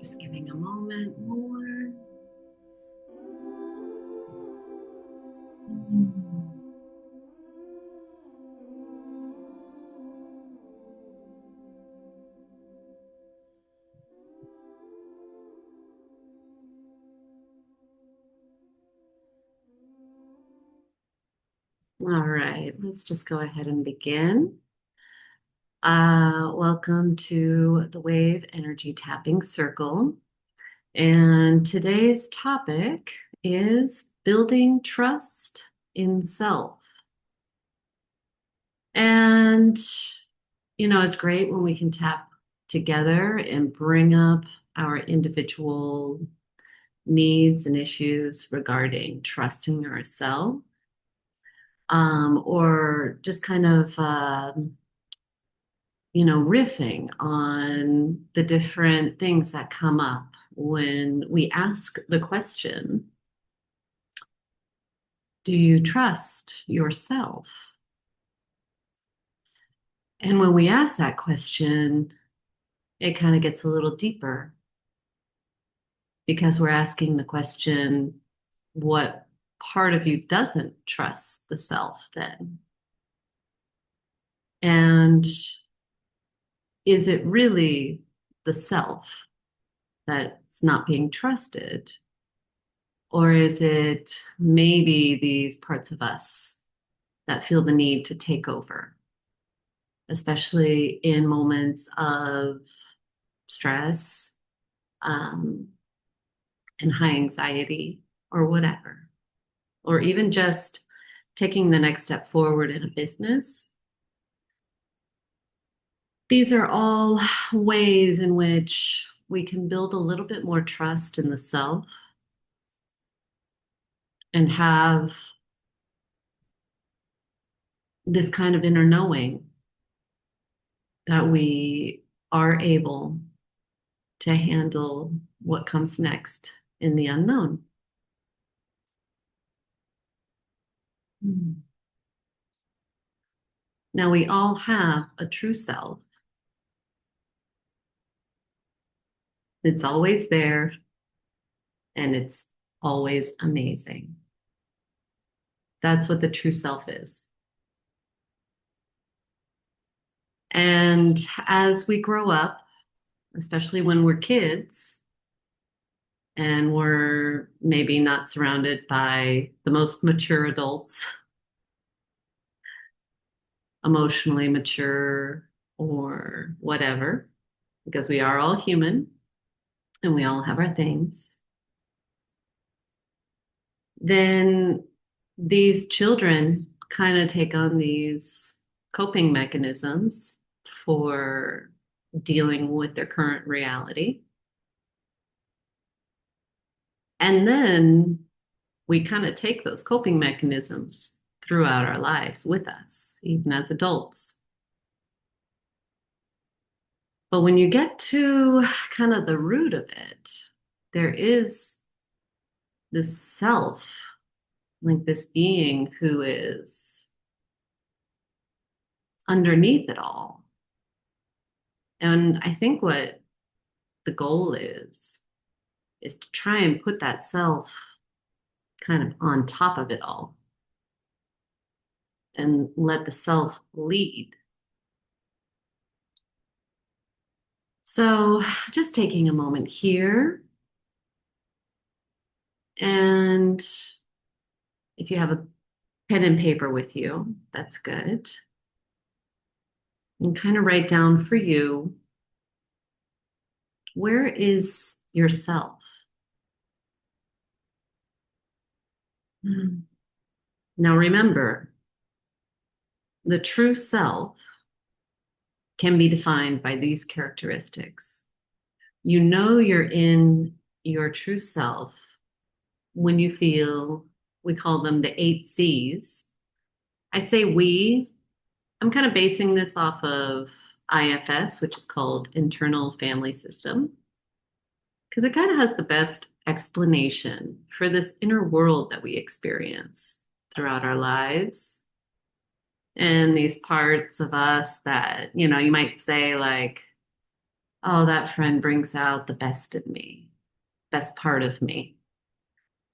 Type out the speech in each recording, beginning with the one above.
Just giving a moment more. Mhm. All right, let's just go ahead and begin. Welcome to the Wave Energy Tapping Circle. And today's topic is building trust in self. And, it's great when we can tap together and bring up our individual needs and issues regarding trusting ourselves, or just kind of, riffing on the different things that come up when we ask the question, do you trust yourself? And when we ask that question, it kind of gets a little deeper because we're asking the question, what part of you doesn't trust the self then? And is it really the self that's not being trusted? Or is it maybe these parts of us that feel the need to take over, especially in moments of stress, um, and high anxiety or whatever, or even just taking the next step forward in a business? These are all ways in which we can build a little bit more trust in the self and have this kind of inner knowing that we are able to handle what comes next in the unknown. Now, we all have a true self. It's always there and it's always amazing. That's what the true self is. And as we grow up, especially when we're kids and we're maybe not surrounded by the most mature adults, emotionally mature or whatever, because we are all human and we all have our things, then these children kind of take on these coping mechanisms for dealing with their current reality. And then we kind of take those coping mechanisms throughout our lives with us, even as adults. But when you get to kind of the root of it, there is this self, like this being who is underneath it all. And I think what the goal is to try and put that self kind of on top of it all and let the self lead. So just taking a moment here, and if you have a pen and paper with you, that's good. And kind of write down for you, where is yourself? Now remember, the true self can be defined by these characteristics. You know you're in your true self when you feel, we call them the 8 C's. I say we, I'm kind of basing this off of IFS, which is called Internal Family System, because it kind of has the best explanation for this inner world that we experience throughout our lives. And these parts of us that, you might say, like, oh, that friend brings out the best in me, best part of me,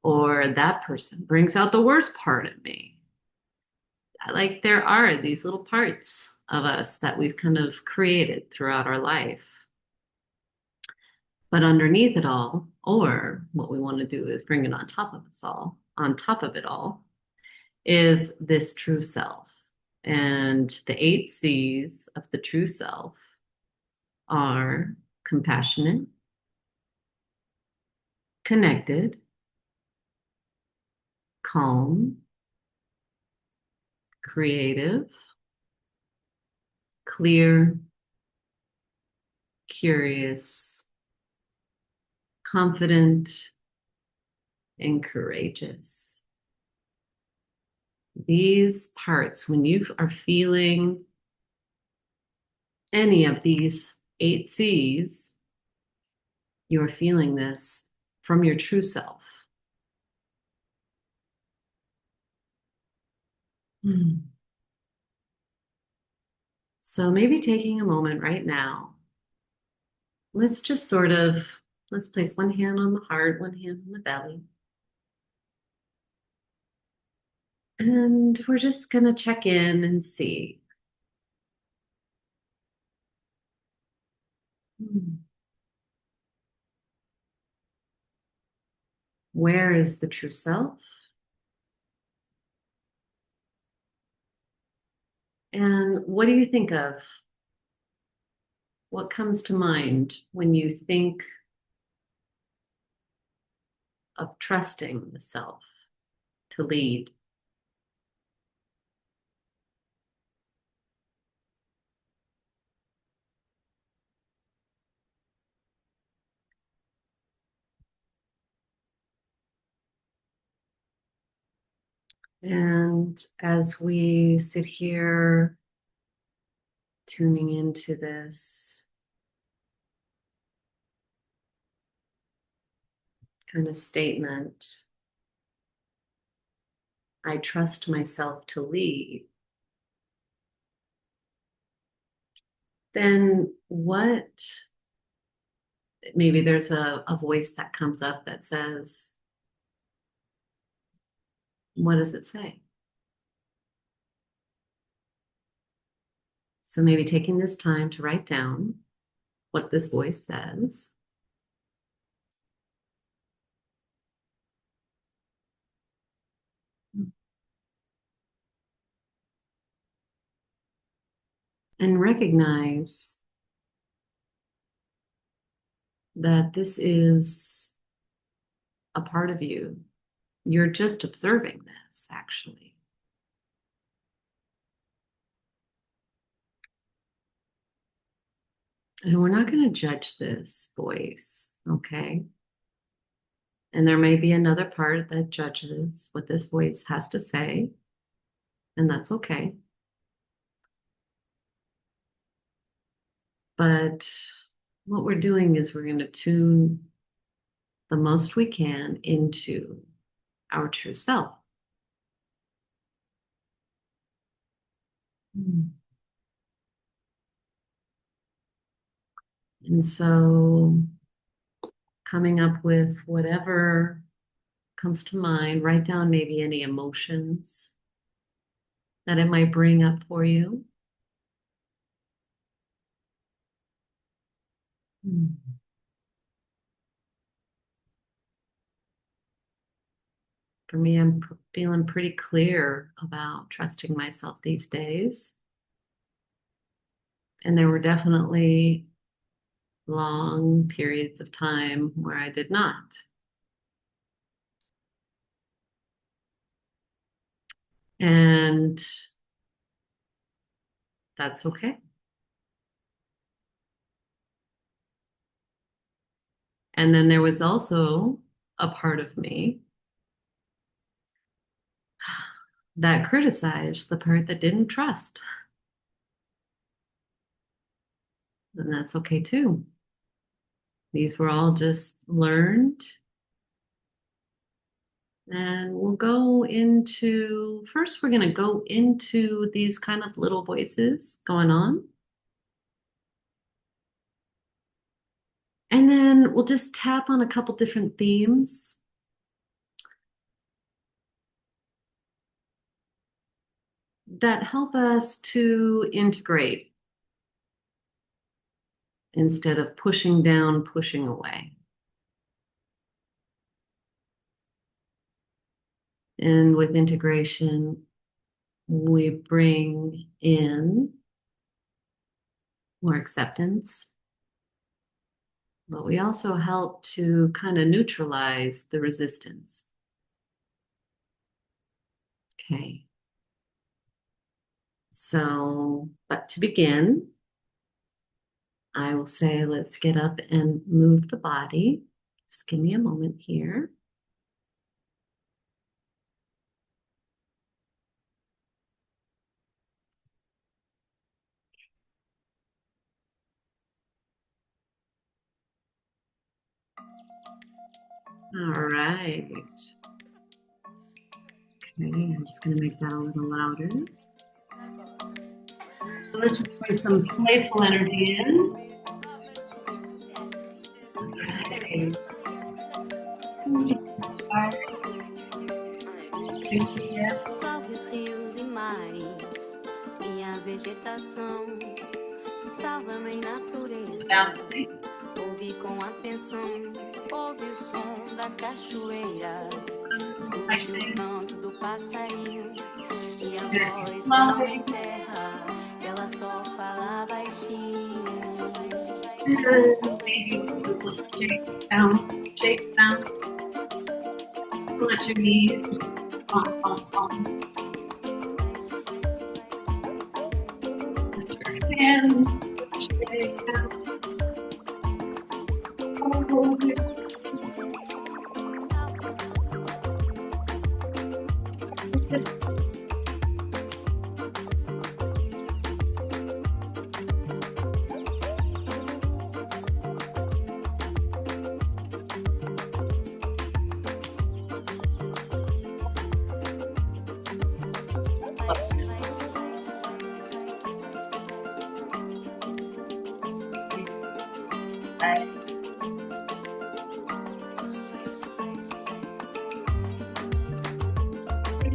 or that person brings out the worst part of me. Like there are these little parts of us that we've kind of created throughout our life. But underneath it all, or what we want to do is bring it on top of us all, on top of it all, is this true self. And the 8 C's of the true self are compassionate, connected, calm, creative, clear, curious, confident, and courageous. These parts, when you are feeling any of these 8 C's, you are feeling this from your true self. Hmm. So maybe taking a moment right now, let's just sort of let's place one hand on the heart, one hand on the belly. And we're just going to check in and see. Hmm. Where is the true self? And what do you think of? What comes to mind when you think of trusting the self to lead? And as we sit here tuning into this kind of statement, I trust myself to lead, then what? Maybe there's a voice that comes up that says, what does it say? So maybe taking this time to write down what this voice says. And recognize that this is a part of you. You're just observing this, actually. And we're not going to judge this voice, okay? And there may be another part that judges what this voice has to say, and that's okay. But what we're doing is we're going to tune the most we can into our true self. Mm. And so coming up with whatever comes to mind, write down maybe any emotions that it might bring up for you. Mm. For me, I'm feeling pretty clear about trusting myself these days. And there were definitely long periods of time where I did not. And that's okay. And then there was also a part of me that criticized the part that didn't trust. And that's okay too. These were all just learned. And we'll go into, first, we're going to go into these kind of little voices going on. And then we'll just tap on a couple different themes. That help us to integrate instead of pushing down, pushing away. And with integration, we bring in more acceptance, but we also help to kind of neutralize the resistance. Okay. So, but to begin, I will say, let's get up and move the body. Just give me a moment here. All right. Okay, I'm just going to make that a little louder. So let's just bring some playful energy in. Okay. Próprios rios e mares, minha vegetação, salva-me natureza. Ouve com atenção, ouve o som da cachoeira, escute o canto do passarinho e a voz da mãe terra, ela só fala baixinho. Shake down, shake down. Let your knees pump, pump, pump. Let your hands shake down. Oh,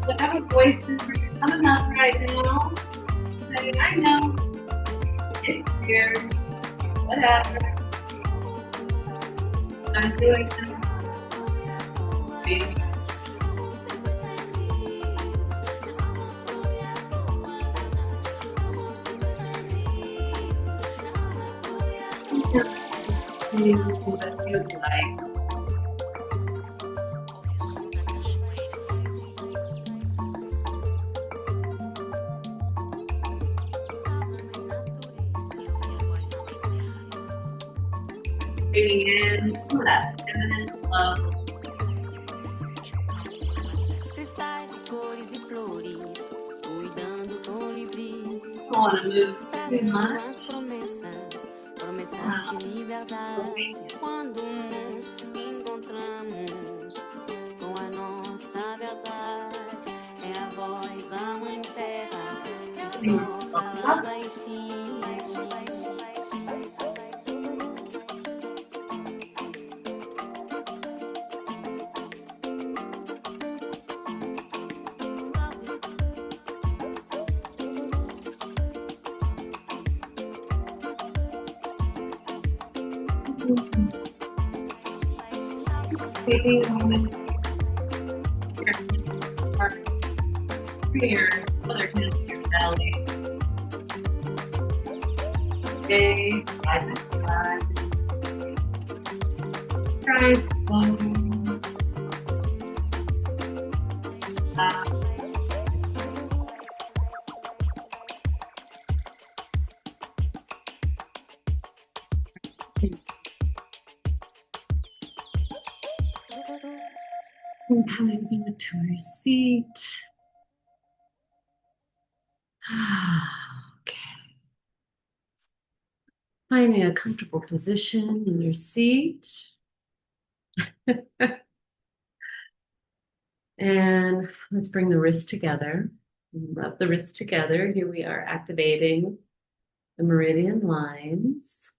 whatever voices are coming up right now, say, I know, it's here, whatever. I'm doing this. What it feels like. Bringing in some of that feminine flow. Cristais de cores e flores, cuidando colibris. I want to move too much. Promessas de liberdade. Quando nos encontramos com a nossa verdade, é a voz da mãe terra que só fala baixinho. Taking a moment here, other hands to your belly. Stay side by side. Try slowly. And coming into your seat. Okay. Finding a comfortable position in your seat. And let's bring the wrists together. Rub the wrists together. Here we are activating the meridian lines.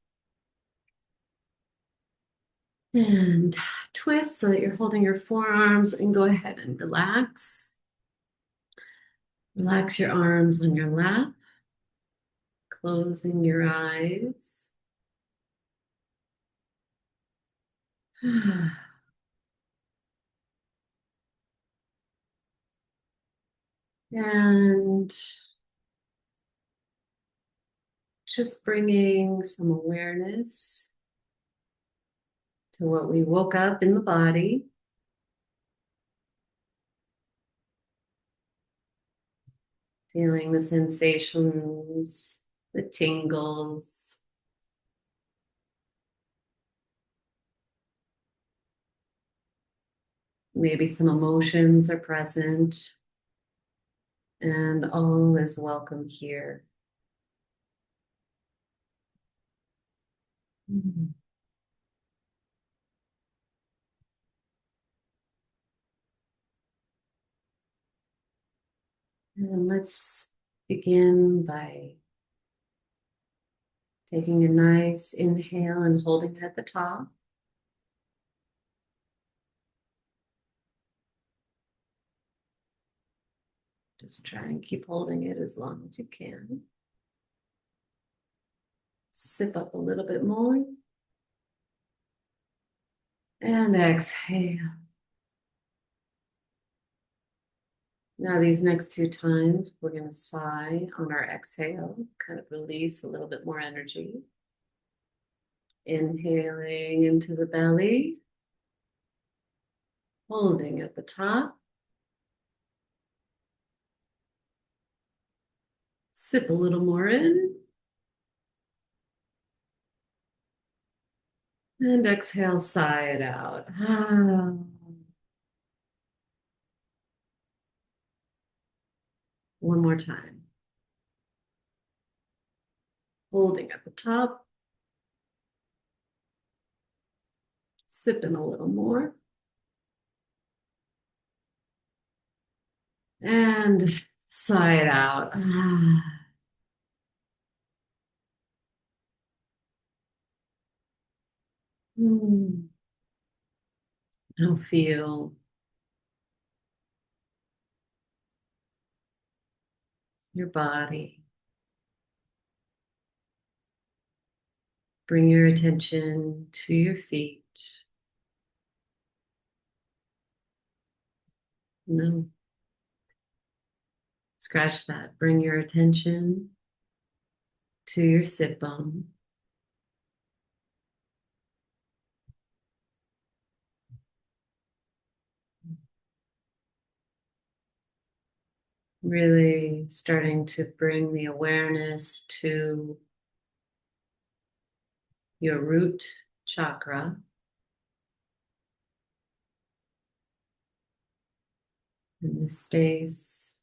And twist so that you're holding your forearms and go ahead and relax. Relax your arms on your lap, closing your eyes. And just bringing some awareness to what we woke up in the body, feeling the sensations, the tingles, maybe some emotions are present, and all is welcome here. Mhm. And let's begin by taking a nice inhale and holding it at the top. Just try and keep holding it as long as you can. Sip up a little bit more. And exhale. Now, these next two times, we're going to sigh on our exhale, kind of release a little bit more energy. Inhaling into the belly, holding at the top. Sip a little more in. And exhale, sigh it out. One more time. Holding at the top. Sipping a little more. And sigh it out. Hmm. Now feel your body. Bring your attention to your feet. No, scratch that. Bring your attention to your sit bone. Really starting to bring the awareness to your root chakra. In this space.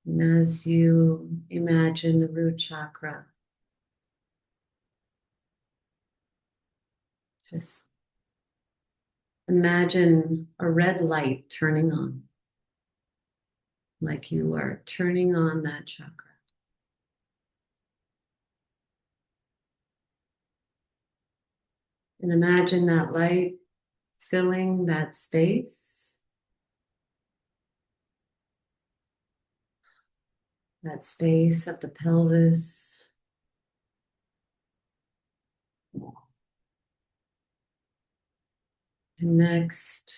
And as you imagine the root chakra, just imagine a red light turning on, like you are turning on that chakra. And imagine that light filling that space of the pelvis. And next,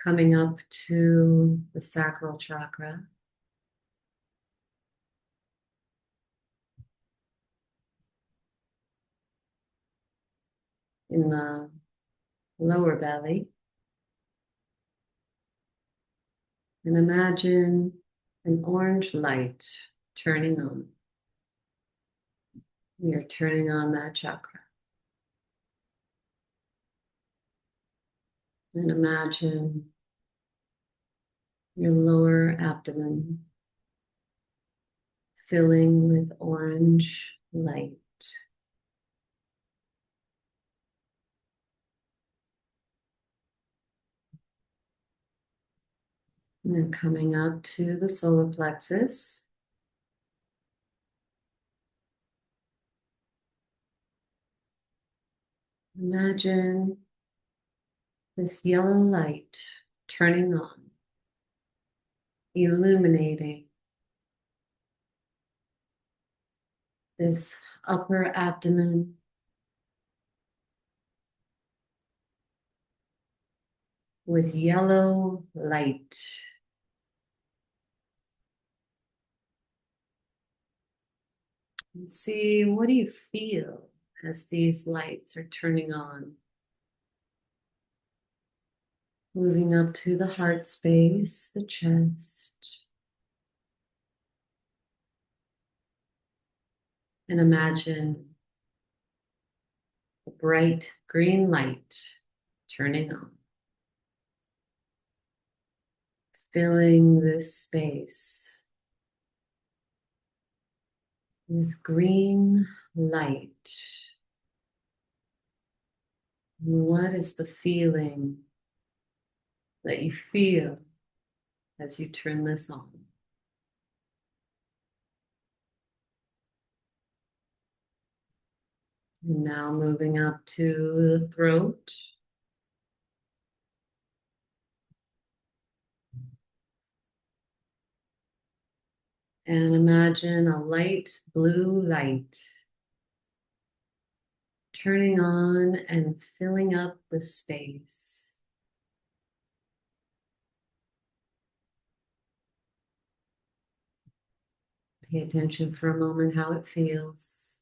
coming up to the sacral chakra. In the lower belly. And imagine an orange light turning on. We are turning on that chakra. And imagine your lower abdomen filling with orange light. And then coming up to the solar plexus. Imagine this yellow light turning on, illuminating this upper abdomen with yellow light. And see, what do you feel as these lights are turning on? Moving up to the heart space, the chest. And imagine a bright green light turning on, filling this space with green light. What is the feeling that you feel as you turn this on? And now moving up to the throat. And imagine a light blue light turning on and filling up the space. Pay attention for a moment how it feels.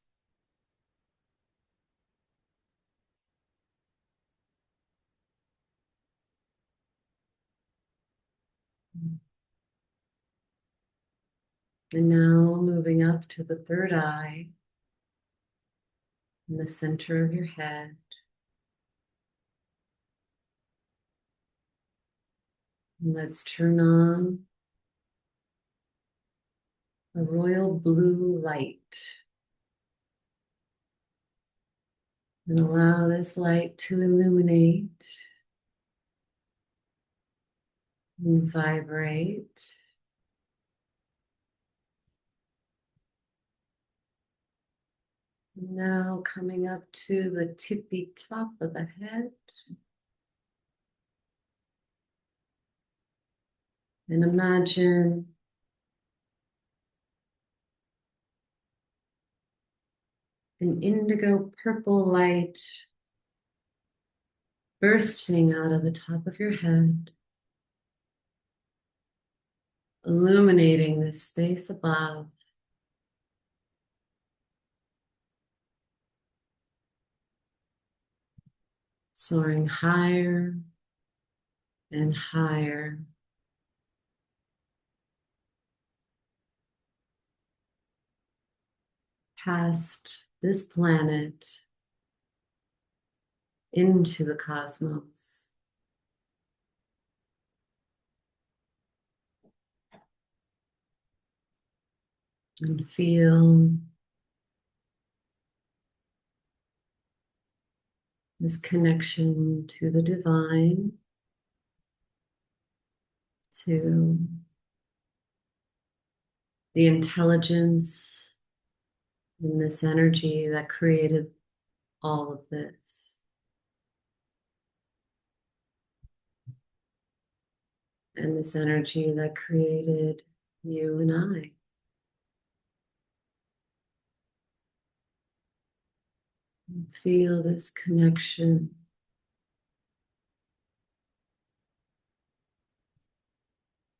And now moving up to the third eye in the center of your head. And let's turn on a royal blue light and allow this light to illuminate and vibrate. Now coming up to the tippy top of the head. And imagine an indigo purple light bursting out of the top of your head, illuminating this space above. Soaring higher and higher. Past this planet into the cosmos. And feel this connection to the divine, to the intelligence in this energy that created all of this. And this energy that created you and I. And feel this connection.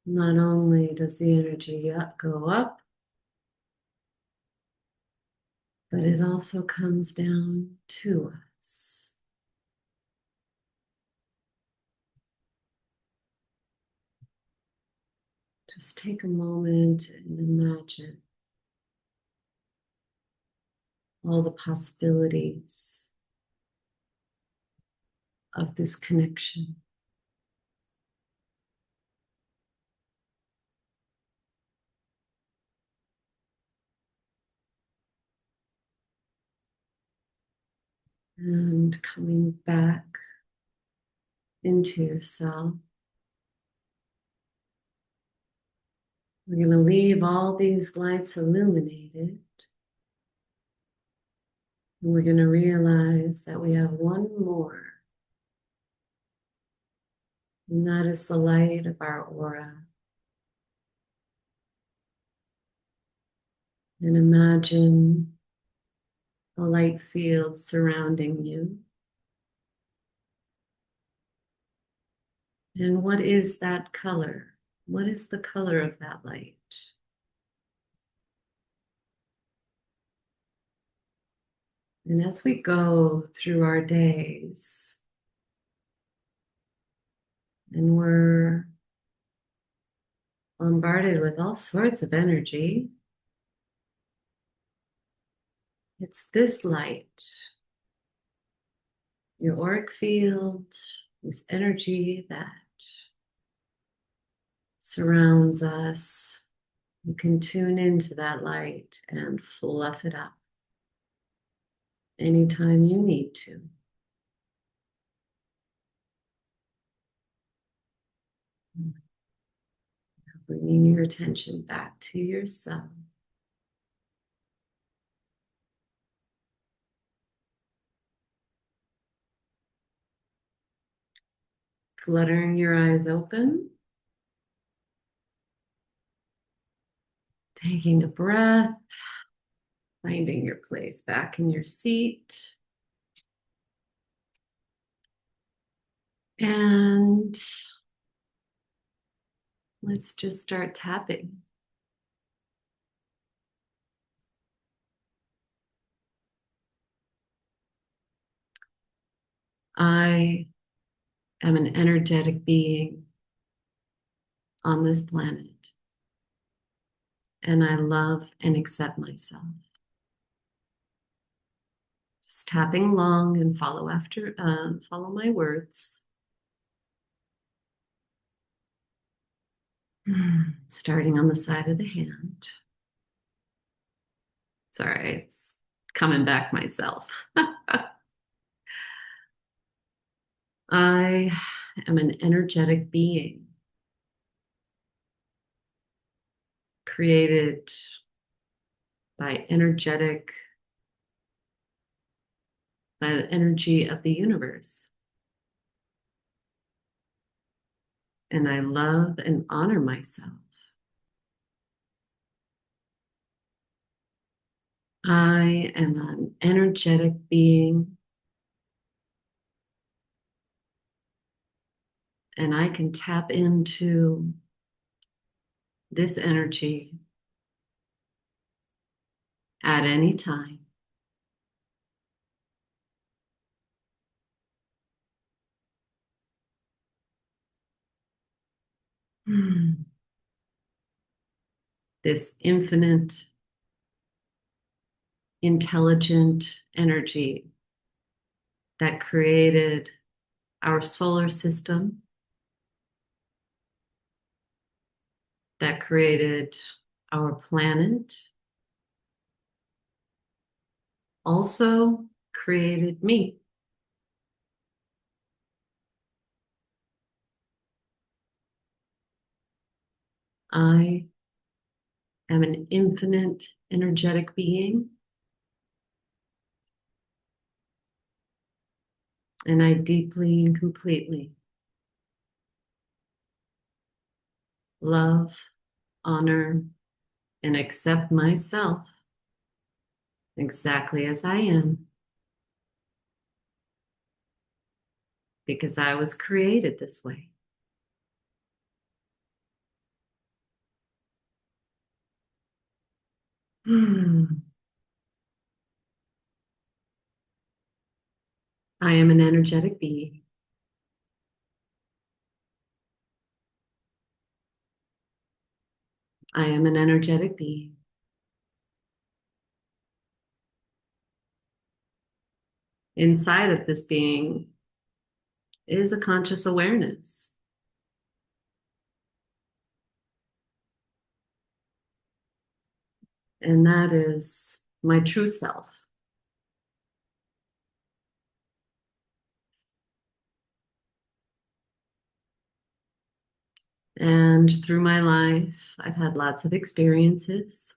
Not only does the energy go up, but it also comes down to us. Just take a moment and imagine all the possibilities of this connection. And coming back into yourself. We're going to leave all these lights illuminated. And we're going to realize that we have one more, and that is the light of our aura. And imagine a light field surrounding you. And what is that color? What is the color of that light? And as we go through our days, and we're bombarded with all sorts of energy, it's this light, your auric field, this energy that surrounds us. You can tune into that light and fluff it up anytime you need to. Bringing your attention back to yourself. Fluttering your eyes open. Taking a breath. Finding your place back in your seat. And let's just start tapping. I am an energetic being on this planet, and I love and accept myself. Just tapping along and follow my words. Starting on the side of the hand. Sorry, it's coming back myself. I am an energetic being created by the energy of the universe. And I love and honor myself. I am an energetic being, and I can tap into this energy at any time. This infinite, intelligent energy that created our solar system, that created our planet, also created me. I am an infinite energetic being, and I deeply and completely love, honor, and accept myself exactly as I am, because I was created this way. I am an energetic being. I am an energetic being. Inside of this being is a conscious awareness. And that is my true self. And through my life, I've had lots of experiences.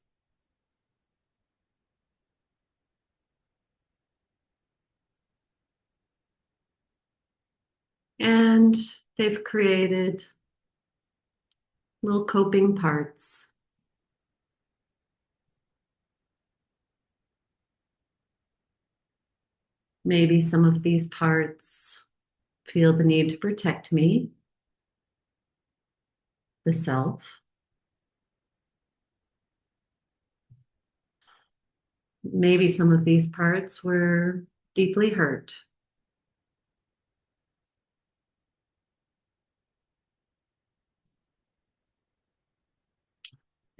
And they've created little coping parts. Maybe some of these parts feel the need to protect me, the self. Maybe some of these parts were deeply hurt.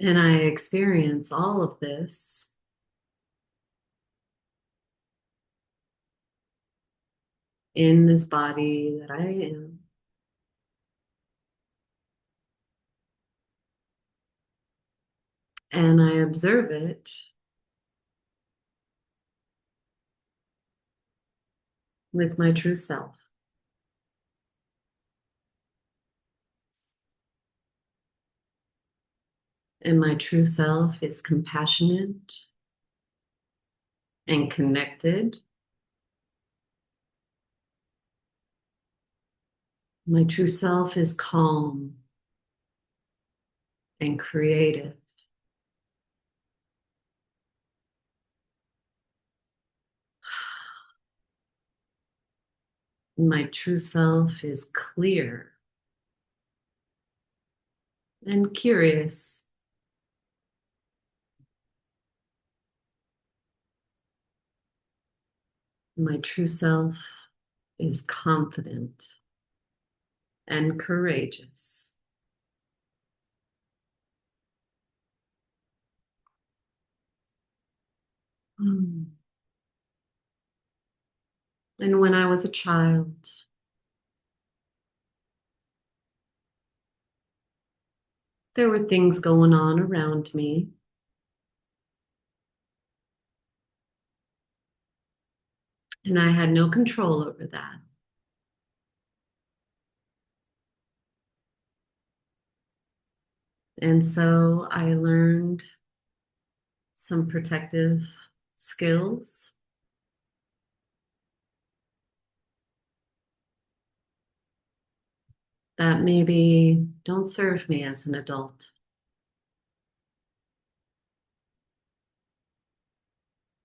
And I experience all of this in this body that I am. And I observe it with my true self. And my true self is compassionate and connected. My true self is calm and creative. My true self is clear and curious. My true self is confident and courageous. Mm. And when I was a child, there were things going on around me, and I had no control over that. And so I learned some protective skills that maybe don't serve me as an adult,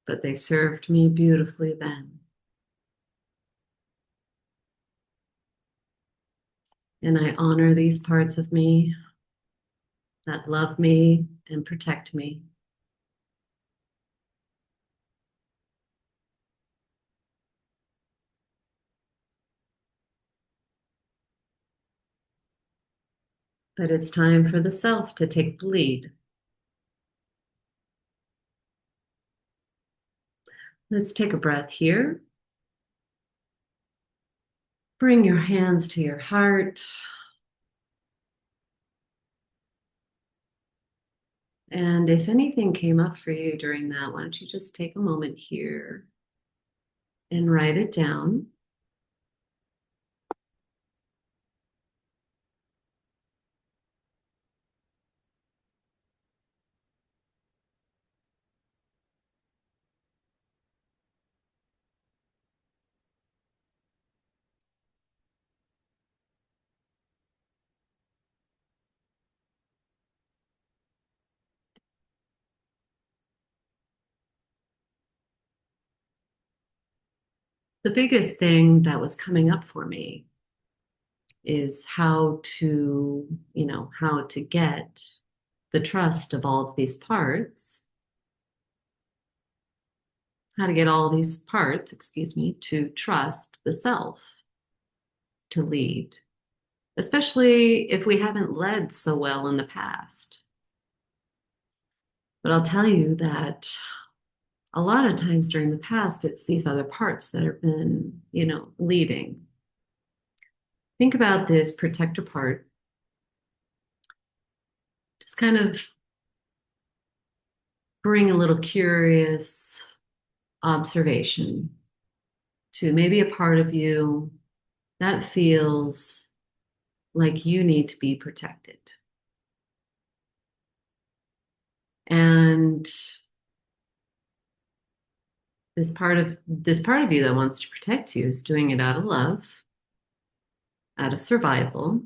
but they served me beautifully then. And I honor these parts of me that love me and protect me. But it's time for the self to take the lead. Let's take a breath here. Bring your hands to your heart. And if anything came up for you during that, why don't you just take a moment here and write it down. The biggest thing that was coming up for me is how to get the trust of all of these parts, how to get all these parts, excuse me, to trust the self to lead, especially if we haven't led so well in the past. But I'll tell you that a lot of times during the past, it's these other parts that have been, leading. Think about this protector part. Just kind of bring a little curious observation to maybe a part of you that feels like you need to be protected. And this part of you that wants to protect you is doing it out of love. out of survival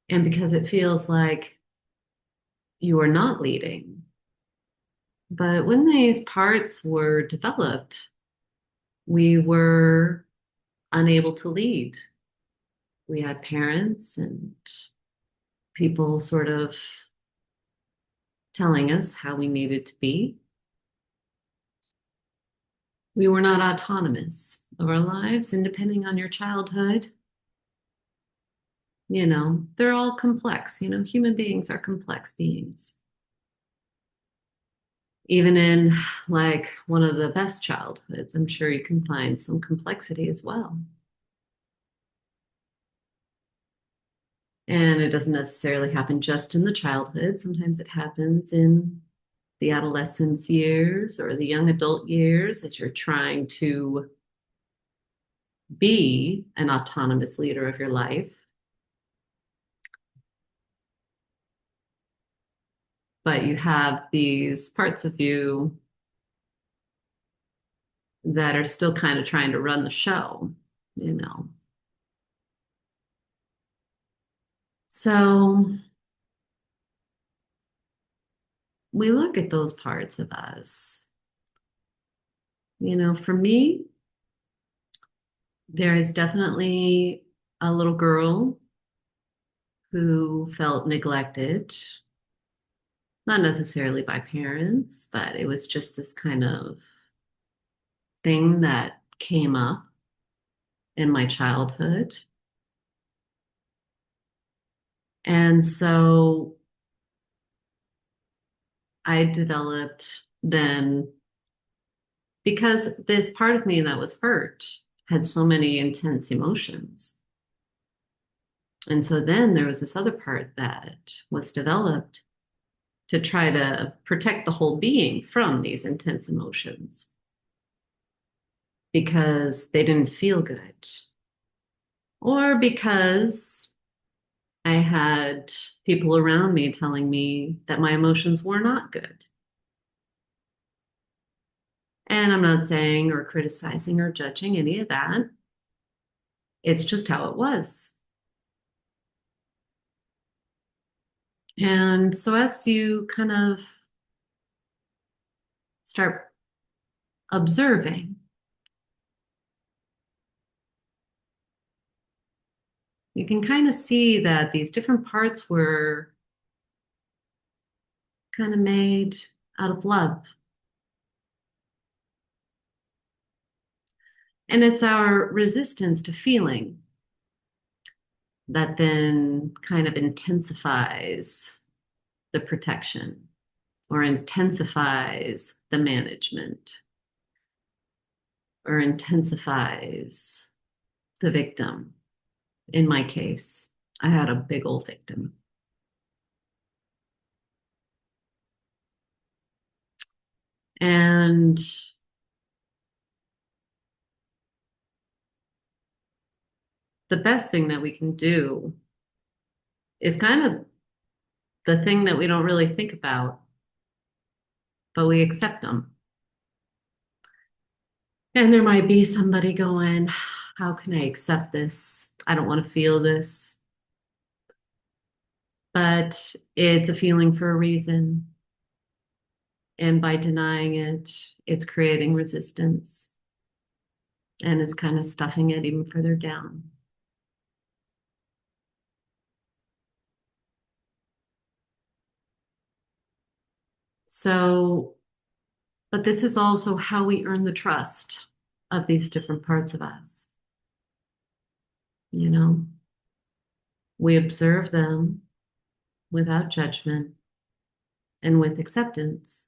and because it feels like you are not leading. But when these parts were developed, we were unable to lead. We had parents and people sort of telling us how we needed to be. We were not autonomous of our lives, and depending on your childhood, they're all complex. Human beings are complex beings. Even in like one of the best childhoods, I'm sure you can find some complexity as well. And it doesn't necessarily happen just in the childhood. Sometimes it happens in the adolescence years or the young adult years as you're trying to be an autonomous leader of your life. But you have these parts of you that are still kind of trying to run the show, you know. So we look at those parts of us. For me, there is definitely a little girl who felt neglected, not necessarily by parents, but it was just this kind of thing that came up in my childhood. And so I developed then, because this part of me that was hurt had so many intense emotions. And so then there was this other part that was developed to try to protect the whole being from these intense emotions because they didn't feel good, or because I had people around me telling me that my emotions were not good. And I'm not saying or criticizing or judging any of that. It's just how it was. And so as you kind of start observing, you can kind of see that these different parts were kind of made out of love. And it's our resistance to feeling that then kind of intensifies the protection or intensifies the management or intensifies the victim. In my case, I had a big old victim. And the best thing that we can do is kind of the thing that we don't really think about, but we accept them. And there might be somebody going, how can I accept this? I don't want to feel this. But it's a feeling for a reason. And by denying it, it's creating resistance and it's kind of stuffing it even further down. So, but this is also how we earn the trust of these different parts of us. You know, we observe them without judgment and with acceptance.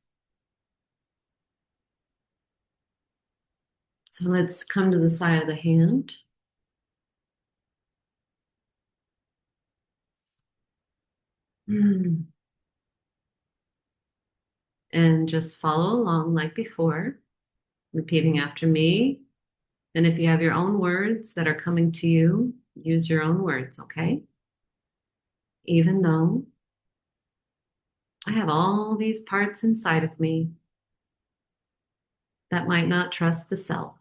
So let's come to the side of the hand. And just follow along like before, repeating after me. And if you have your own words that are coming to you, use your own words, okay? Even though I have all these parts inside of me that might not trust the self.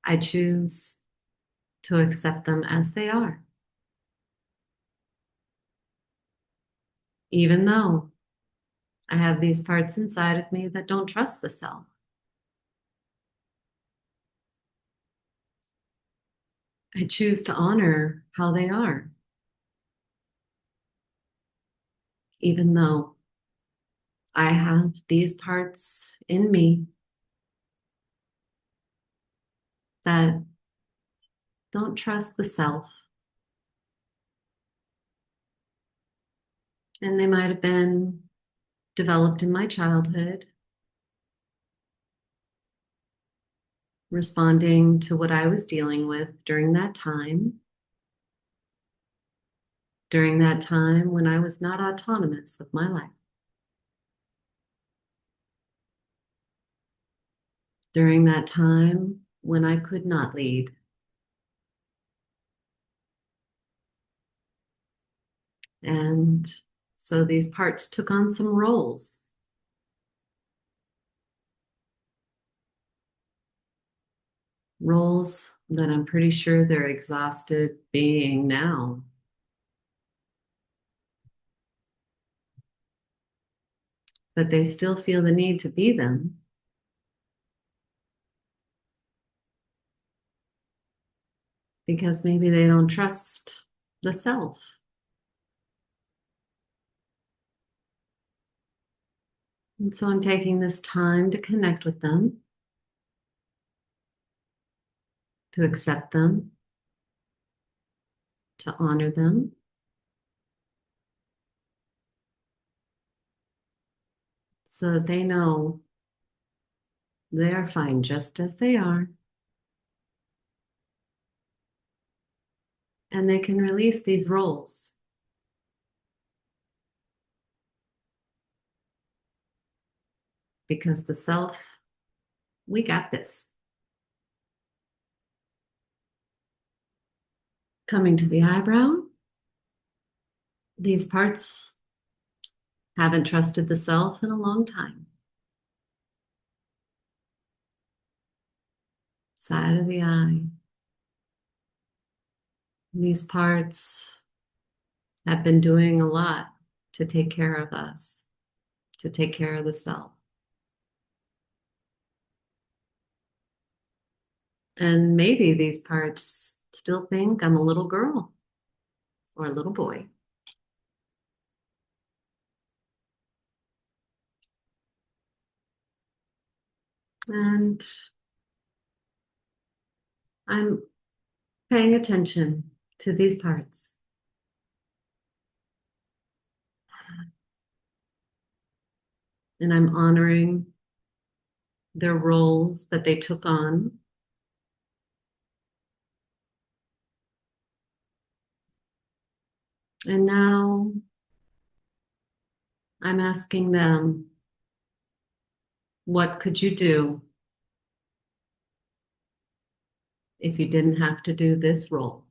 I choose to accept them as they are, even though I have these parts inside of me that don't trust the self. I choose to honor how they are, even though I have these parts in me that don't trust the self. And they might have been developed in my childhood, responding to what I was dealing with during that time when I was not autonomous of my life, during that time when I could not lead. And so these parts took on some roles that I'm pretty sure they're exhausted being now. But they still feel the need to be them because maybe they don't trust the self. And so I'm taking this time to connect with them, to accept them, to honor them, so that they know they are fine just as they are. And they can release these roles because the self, we got this. Coming to the eyebrow, these parts haven't trusted the self in a long time. Side of the eye. These parts have been doing a lot to take care of us, to take care of the self. And maybe these parts still think I'm a little girl or a little boy. And I'm paying attention to these parts. And I'm honoring their roles that they took on. And now I'm asking them, what could you do if you didn't have to do this role?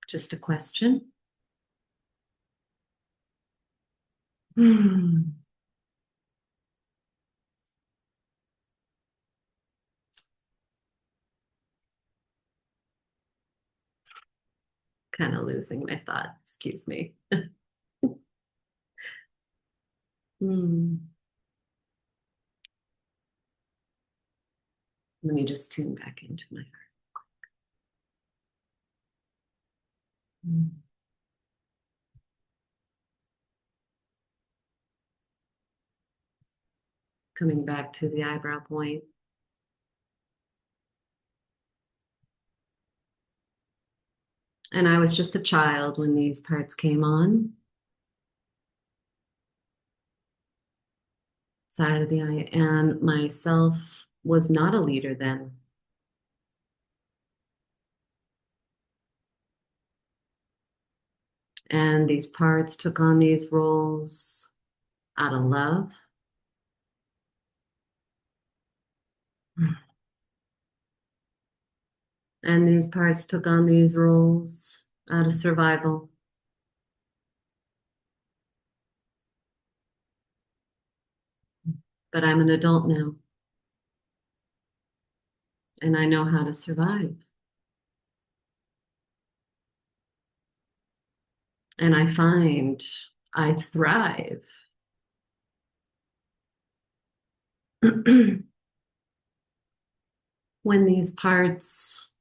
Just a question. Kind of losing my thought. Excuse me. Hmm. Let me just tune back into my heart. Hmm. Coming back to the eyebrow point. And I was just a child when these parts came on. Side of the eye. And myself was not a leader then. And these parts took on these roles out of love. And these parts took on these roles out of survival. but I'm an adult now and I know how to survive. And I find I thrive when these parts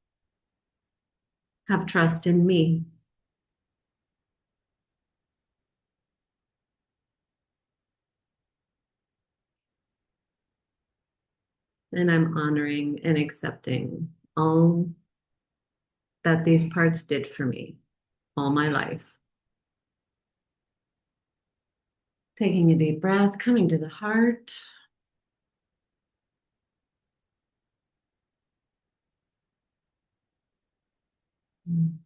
have trust in me. And I'm honoring and accepting all that these parts did for me all my life. Taking a deep breath, coming to the heart. And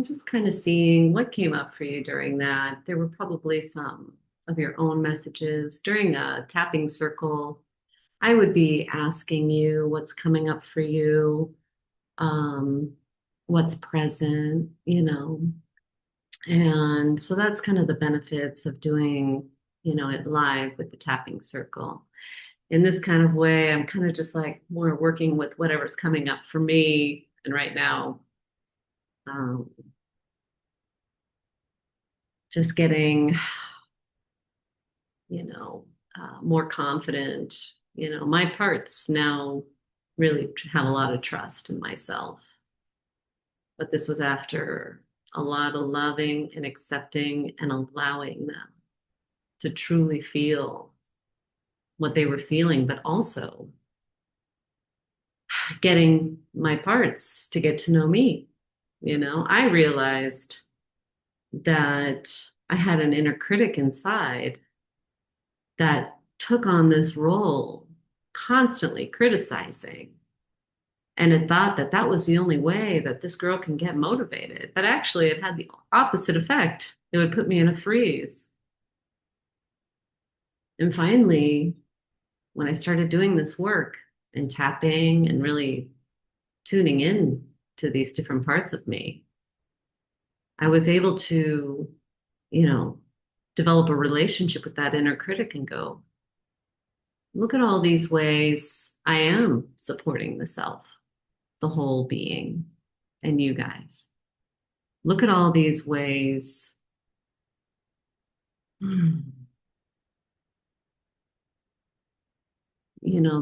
just kind of seeing what came up for you during that. There were probably some of your own messages. During a tapping circle, I would be asking you what's coming up for you, um, what's present, And so that's kind of the benefits of doing, it live with the tapping circle. In this kind of way, I'm kind of just like more working with whatever's coming up for me. And right now, um, just getting, you know, more confident. My parts now really have a lot of trust in myself. But this was after a lot of loving and accepting and allowing them to truly feel what they were feeling, but also getting my parts to get to know me. I realized that I had an inner critic inside that took on this role, constantly criticizing. And it thought that that was the only way that this girl can get motivated. But actually, it had the opposite effect. It would put me in a freeze. And finally, when I started doing this work and tapping and really tuning in to these different parts of me, I was able to, you know, develop a relationship with that inner critic and go, look at all these ways I am supporting the self, the whole being, and you guys. Look at all these ways,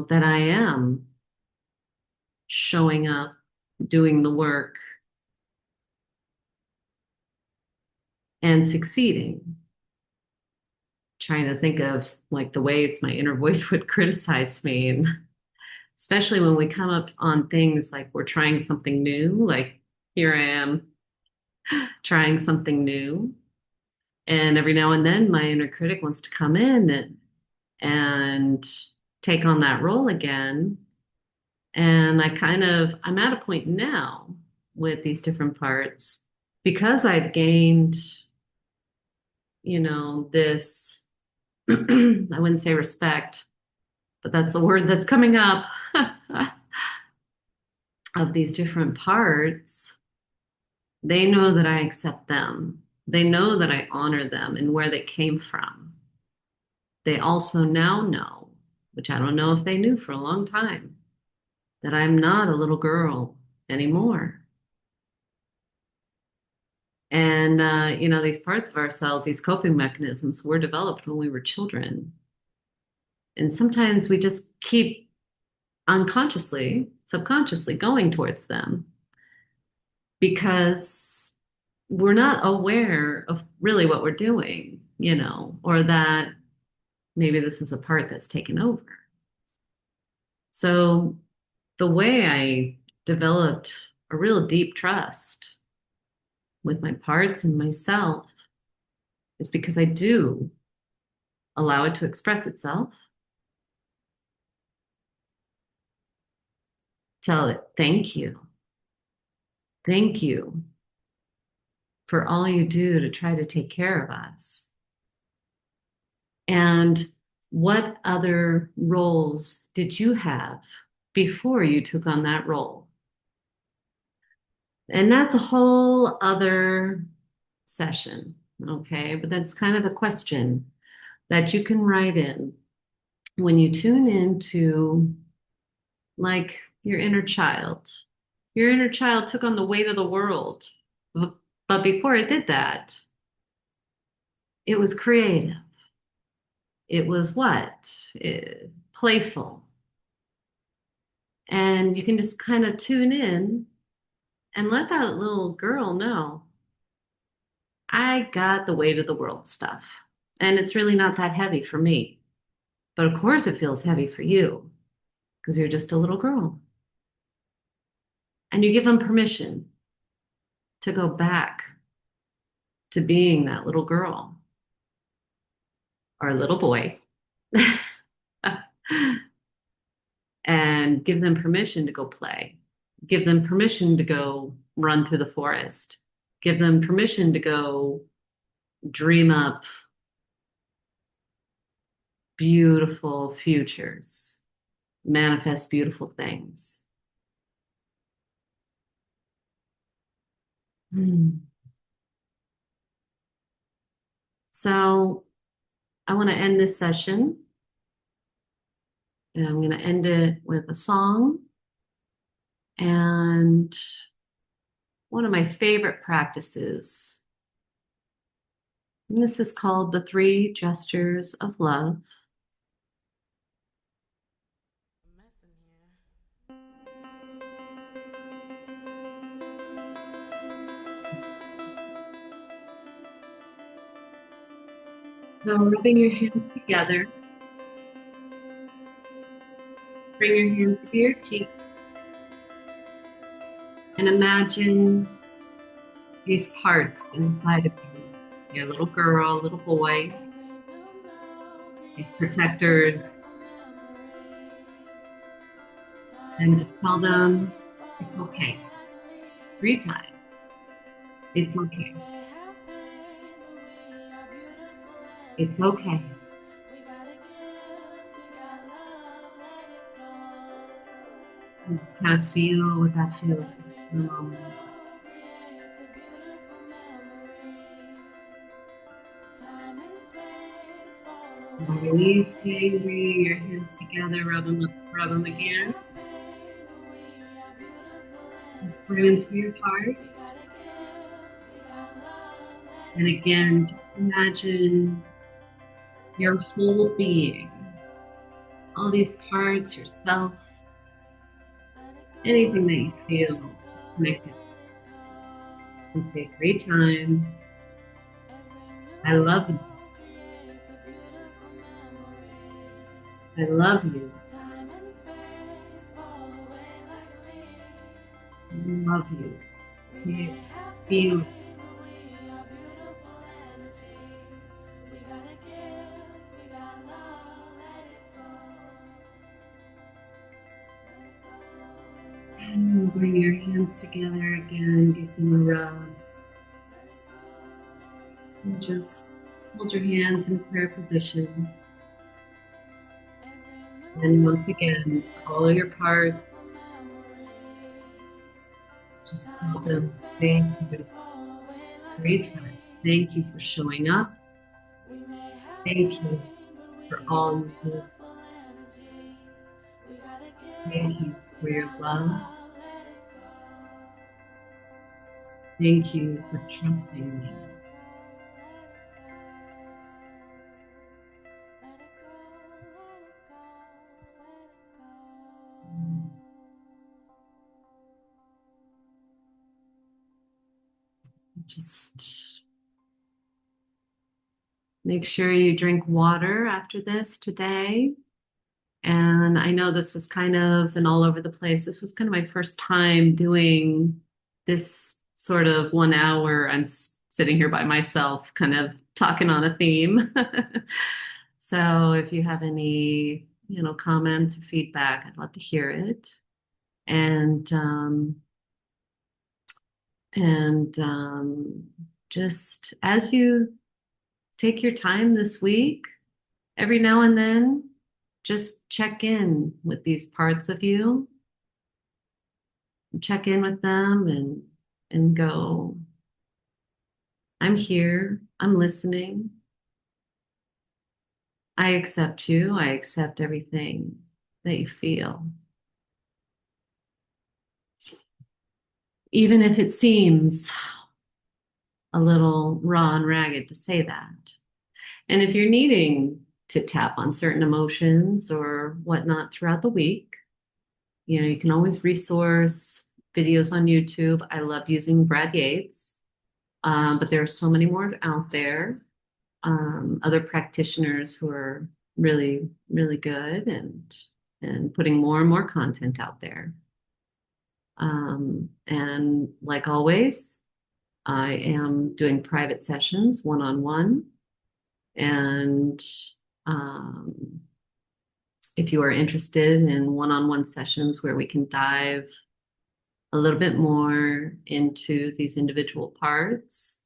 that I am showing up, doing the work, and succeeding. Trying to think of like the ways my inner voice would criticize me. And especially when we come up on things like we're trying something new, like here I am trying something new. And every now and then my inner critic wants to come in and take on that role again. And I'm at a point now with these different parts because I've gained, this, I wouldn't say respect, but that's the word that's coming up of these different parts. They know that I accept them. They know that I honor them and where they came from. They also now know, which I don't know if they knew for a long time, that I'm not a little girl anymore. And, these parts of ourselves, these coping mechanisms were developed when we were children. And sometimes we just keep unconsciously, subconsciously going towards them because we're not aware of really what we're doing, or that maybe this is a part that's taken over. So the way I developed a real deep trust with my parts and myself is because I do allow it to express itself, tell it, thank you. Thank you for all you do to try to take care of us. And what other roles did you have before you took on that role? And that's a whole other session. Okay, but that's kind of a question that you can write in when you tune into like your inner child. Your inner child took on the weight of the world. But before it did that, it was creative. It was what? Playful. And you can just kind of tune in and let that little girl know I got the weight of the world stuff. And it's really not that heavy for me. But of course, it feels heavy for you because you're just a little girl. And you give them permission to go back to being that little girl or little boy and give them permission to go play. Give them permission to go run through the forest. Give them permission to go dream up beautiful futures, manifest beautiful things. Hmm. So I want to end this session, and I'm going to end it with a song and one of my favorite practices. And this is called the Three Gestures of Love. So rubbing your hands together, bring your hands to your cheeks and imagine these parts inside of you. Your little girl, little boy, these protectors, and just tell them it's okay. 3 times. It's okay. It's okay. And just kind of feel what that feels like in the moment. And releasing, bringing your hands together, rub them again. Bring them to your heart. And again, just imagine your whole being, all these parts, yourself, anything that you feel connected to. And say 3 times, I love you. I love you. I love you. Say it, feel it. And bring your hands together again, give them a rub. And just hold your hands in prayer position. And once again, all your parts, just tell them thank you 3 times. Thank you for showing up. Thank you for all you do. Thank you for your love. Thank you for trusting me. Just make sure you drink water after this today. And I know this was kind of an all over the place. This was kind of my first time doing this sort of 1 hour. Sitting here by myself, kind of talking on a theme. So if you have any, comments or feedback, I'd love to hear it. And just as you take your time this week, every now and then, just check in with these parts of you, check in with them and go, I'm here. I'm listening. I accept you. I accept everything that you feel. Even if it seems a little raw and ragged to say that. And if you're needing to tap on certain emotions or whatnot throughout the week, you can always resource videos on YouTube. I love using Brad Yates, but there are so many more out there. Other practitioners who are really, really good and putting more and more content out there. And like always, I am doing private sessions one-on-one. And um, if you are interested in one-on-one sessions where we can dive a little bit more into these individual parts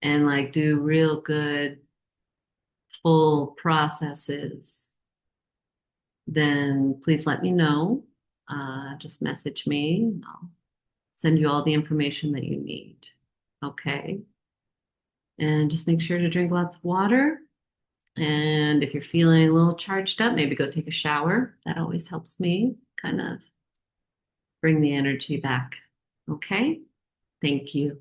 and like do real good full processes, then please let me know. Just message me and I'll send you all the information that you need. Okay. And just make sure to drink lots of water. And if you're feeling a little charged up, maybe go take a shower. That always helps me kind of bring the energy back. Okay. Thank you.